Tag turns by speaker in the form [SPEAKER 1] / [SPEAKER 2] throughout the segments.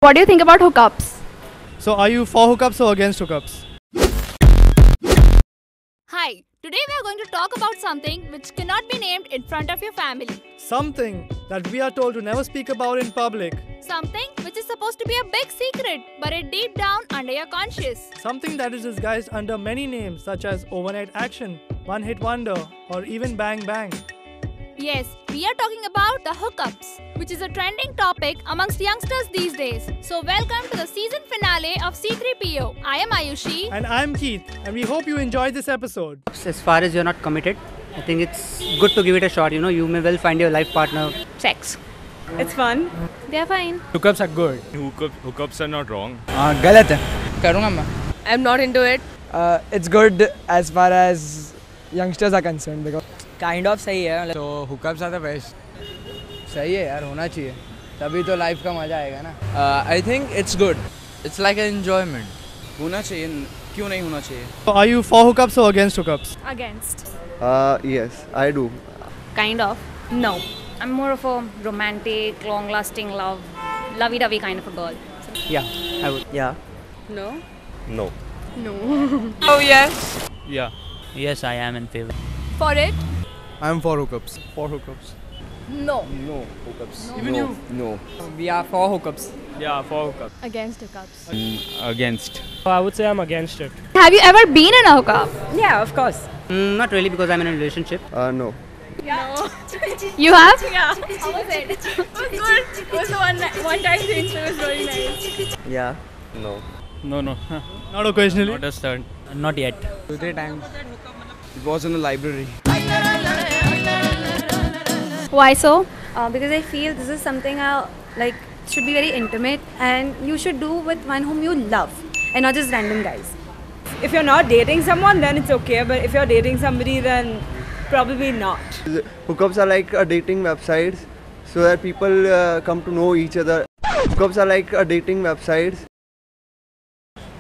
[SPEAKER 1] What do you think about hookups?
[SPEAKER 2] So are you for hookups or against hookups?
[SPEAKER 3] Hi, today we are going to talk about something which cannot be named in front of your family.
[SPEAKER 2] Something that we are told to never speak about in public.
[SPEAKER 3] Something which is supposed to be a big secret, buried deep down under your conscious.
[SPEAKER 2] Something that is disguised under many names such as overnight action, one hit wonder, or even bang bang.
[SPEAKER 3] Yes, we are talking about the hookups, which is a trending topic amongst youngsters these days. So welcome to the season finale of C3PO. I am Ayushi.
[SPEAKER 2] And I'm Keith, and we hope you enjoyed this episode.
[SPEAKER 4] As far as you're not committed, I think it's good to give it a shot. You may well find your life partner.
[SPEAKER 3] Sex.
[SPEAKER 5] It's fun.
[SPEAKER 3] They're fine.
[SPEAKER 6] Hookups are good.
[SPEAKER 7] Hookups are not wrong.
[SPEAKER 6] गलत है. करूँगा मैं.
[SPEAKER 5] I'm not into it.
[SPEAKER 8] It's good as far as youngsters are concerned because
[SPEAKER 5] Kind of सही है.
[SPEAKER 6] So hookups are the best. सही है यार, होना चाहिए. तभी तो लाइफ का मजा आएगा ना.
[SPEAKER 9] I think it's good. It's like an enjoyment. होना चाहिए. क्यों नहीं होना चाहिए?
[SPEAKER 2] So are you for hookups or against hookups?
[SPEAKER 3] Against.
[SPEAKER 10] Yes, I do.
[SPEAKER 3] Kind of.
[SPEAKER 11] No. I'm more of a romantic, long-lasting love, lovey-dovey kind of a girl.
[SPEAKER 4] Yeah, I would.
[SPEAKER 8] yeah.
[SPEAKER 5] No.
[SPEAKER 10] No.
[SPEAKER 5] Oh yes.
[SPEAKER 9] Yeah.
[SPEAKER 4] Yes, I am in favor.
[SPEAKER 3] For it?
[SPEAKER 6] I'm for hookups.
[SPEAKER 2] For hookups.
[SPEAKER 3] No.
[SPEAKER 10] No hookups.
[SPEAKER 2] Even you?
[SPEAKER 10] No.
[SPEAKER 5] We are for hookups.
[SPEAKER 9] Yeah, for hookups.
[SPEAKER 3] Against hookups.
[SPEAKER 9] Against.
[SPEAKER 6] I would say I'm against it.
[SPEAKER 3] Have you ever been in a hookup?
[SPEAKER 5] Yeah, of course.
[SPEAKER 4] Not really, because I'm in a relationship.
[SPEAKER 10] No.
[SPEAKER 3] You have?
[SPEAKER 5] Yeah. How was it? It was good. It was one time thing, so it was really nice.
[SPEAKER 10] Yeah. No.
[SPEAKER 9] No.
[SPEAKER 2] Not occasionally.
[SPEAKER 9] Not a stunt.
[SPEAKER 4] Not yet.
[SPEAKER 6] 2-3 times.
[SPEAKER 9] It was in the library.
[SPEAKER 3] Why so?
[SPEAKER 11] Because I feel this is something should be very intimate, and you should do with one whom you love and not just random guys.
[SPEAKER 5] If you're not dating someone, then it's okay. But if you're dating somebody, then probably not.
[SPEAKER 10] Hookups are like dating websites so that people come to know each other. Hookups are like dating websites.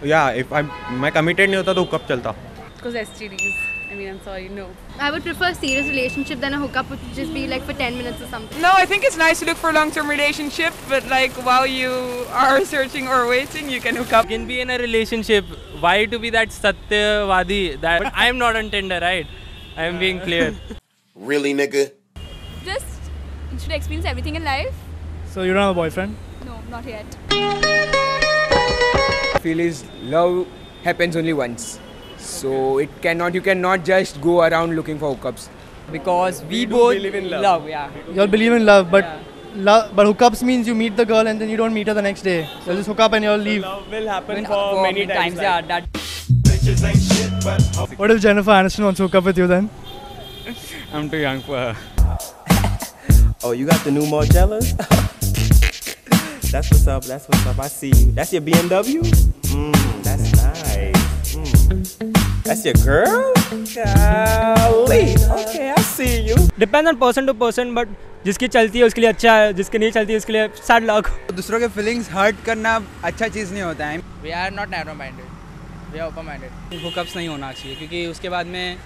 [SPEAKER 7] Yeah, if मैं committed नहीं होता तो hookup चलता.
[SPEAKER 5] Because STDs. I mean, I'm sorry, no.
[SPEAKER 1] I would prefer a serious relationship than a hookup, which would just be like for 10 minutes or something.
[SPEAKER 5] No, I think it's nice to look for long-term relationship, but like while you are searching or waiting, you can hook up.
[SPEAKER 9] You can be in a relationship. Why to be that Satyavadi? That I am not on Tinder, right? I am being clear.
[SPEAKER 12] Really, nigga?
[SPEAKER 3] Just, you should experience everything in life.
[SPEAKER 2] So you don't have a boyfriend?
[SPEAKER 3] No, not yet.
[SPEAKER 8] I feel is love happens only once. So you cannot just go around looking for hookups.
[SPEAKER 5] Because we both
[SPEAKER 8] believe in love.
[SPEAKER 5] Yeah.
[SPEAKER 2] You all believe in love, but but hookups means you meet the girl and then you don't meet her the next day. You'll just hook up and you'll leave.
[SPEAKER 6] Love will happen for many times.
[SPEAKER 5] Yeah, that.
[SPEAKER 2] What if Jennifer Aniston wants to hook up with you then?
[SPEAKER 9] I'm too young for her.
[SPEAKER 12] Oh, you got the new Margiela? That's what's up. That's what's up. I see you. That's your BMW? That's nice. That's your girl? Golly. Okay, I see you.
[SPEAKER 6] Depends on person to person, but जिसकी चलती है उसके लिए अच्छा है, जिसकी नहीं चलती है उसके लिए sad luck.
[SPEAKER 8] दूसरों के feelings hurt करना अच्छा चीज़ नहीं होता है.
[SPEAKER 9] We are not narrow-minded. We are open-minded.
[SPEAKER 4] Hookups नहीं होना चाहिए, क्योंकि उसके बाद में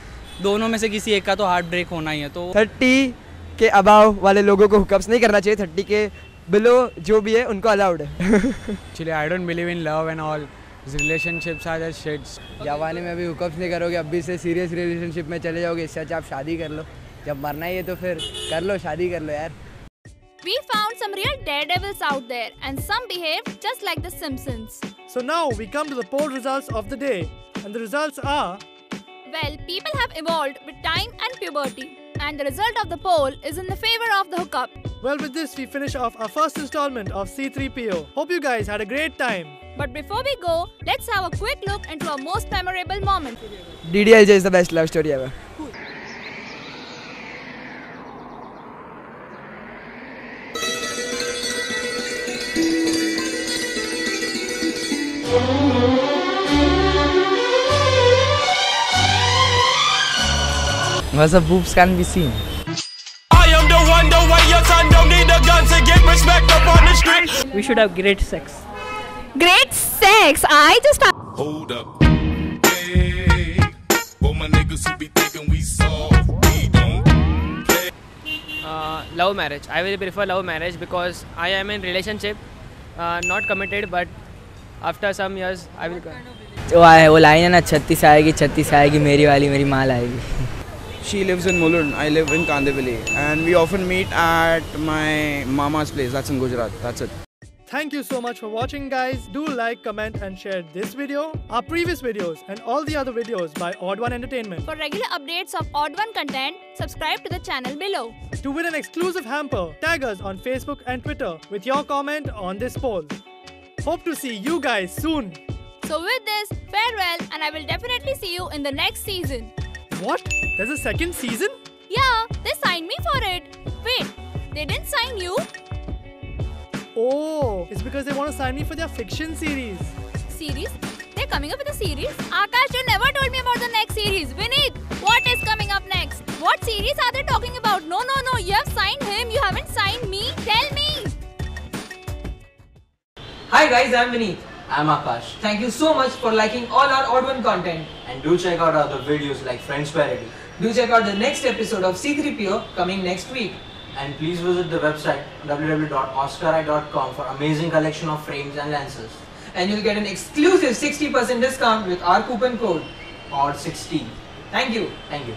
[SPEAKER 4] दोनों में से किसी एक का तो हार्ट ब्रेक होना ही है. तो
[SPEAKER 8] 30 के above वाले लोगों को hookups नहीं करना चाहिए. 30 के below जो भी है उनको allowed है.
[SPEAKER 6] Actually, I don't believe in love and all. Relationships are just shits.
[SPEAKER 8] जवानी में भी hookups नहीं करोगे, अब भी से serious relationship में चले जाओगे. इससे अच्छा आप शादी कर लो. जब मरना ही है तो फिर कर लो, शादी कर लो यार.
[SPEAKER 3] We found some real daredevils out there, and some behave just like the Simpsons.
[SPEAKER 2] So now we come to the poll results of the day, and the results are.
[SPEAKER 3] Well, people have evolved with time and puberty, and the result of the poll is in the favor of the hookup.
[SPEAKER 2] Well, with this we finish off our first installment of C3PO. Hope you guys had a great time.
[SPEAKER 3] But before we go, let's have a quick look into our most memorable moment.
[SPEAKER 8] DDLJ is the best love story ever.
[SPEAKER 5] Was the boobs can be seen.
[SPEAKER 12] I am the one, the way your son don't need a gun to get respect up on the street.
[SPEAKER 5] We should have great sex.
[SPEAKER 3] Great sex! I just.
[SPEAKER 12] Hold up. Hey, for my niggas who be thinking we soft, we don't play.
[SPEAKER 9] Love marriage. I will prefer love marriage because I am in relationship
[SPEAKER 4] Not committed, but after some years I will.
[SPEAKER 8] वो line है ना 36 आएगी मेरी वाली मेरी माल आएगी.
[SPEAKER 6] She lives in Mulund, I live in Kandivali, and we often meet at my mama's place. That's in Gujarat. That's it.
[SPEAKER 2] Thank you so much for watching, guys. Do like, comment and share this video, our previous videos and all the other videos by Odd One Entertainment.
[SPEAKER 3] For regular updates of Odd One content, subscribe to the channel below.
[SPEAKER 2] To win an exclusive hamper, tag us on Facebook and Twitter with your comment on this poll. Hope to see you guys soon.
[SPEAKER 3] So with this, farewell, and I will definitely see you in the next season.
[SPEAKER 2] What? There's a second season?
[SPEAKER 3] Yeah, they signed me for it. Wait, they didn't sign you?
[SPEAKER 2] Oh, it's because they want to sign me for their fiction series.
[SPEAKER 3] Series? They're coming up with a series? Akash, you never told me about the next series. Vineet, what is coming up next? What series are they talking about? No, you have signed him. You haven't signed me. Tell me.
[SPEAKER 13] Hi guys, I'm Vineet.
[SPEAKER 14] I'm Akash.
[SPEAKER 13] Thank you so much for liking all our Odd One content.
[SPEAKER 14] And do check out other videos like Friends Parody.
[SPEAKER 13] Do check out the next episode of C3PO coming next week.
[SPEAKER 14] And please visit the website www.oscareye.com for amazing collection of frames and lenses.
[SPEAKER 13] And you'll get an exclusive 60% discount with our coupon code
[SPEAKER 14] ODD16.
[SPEAKER 13] Thank you.
[SPEAKER 14] Thank you.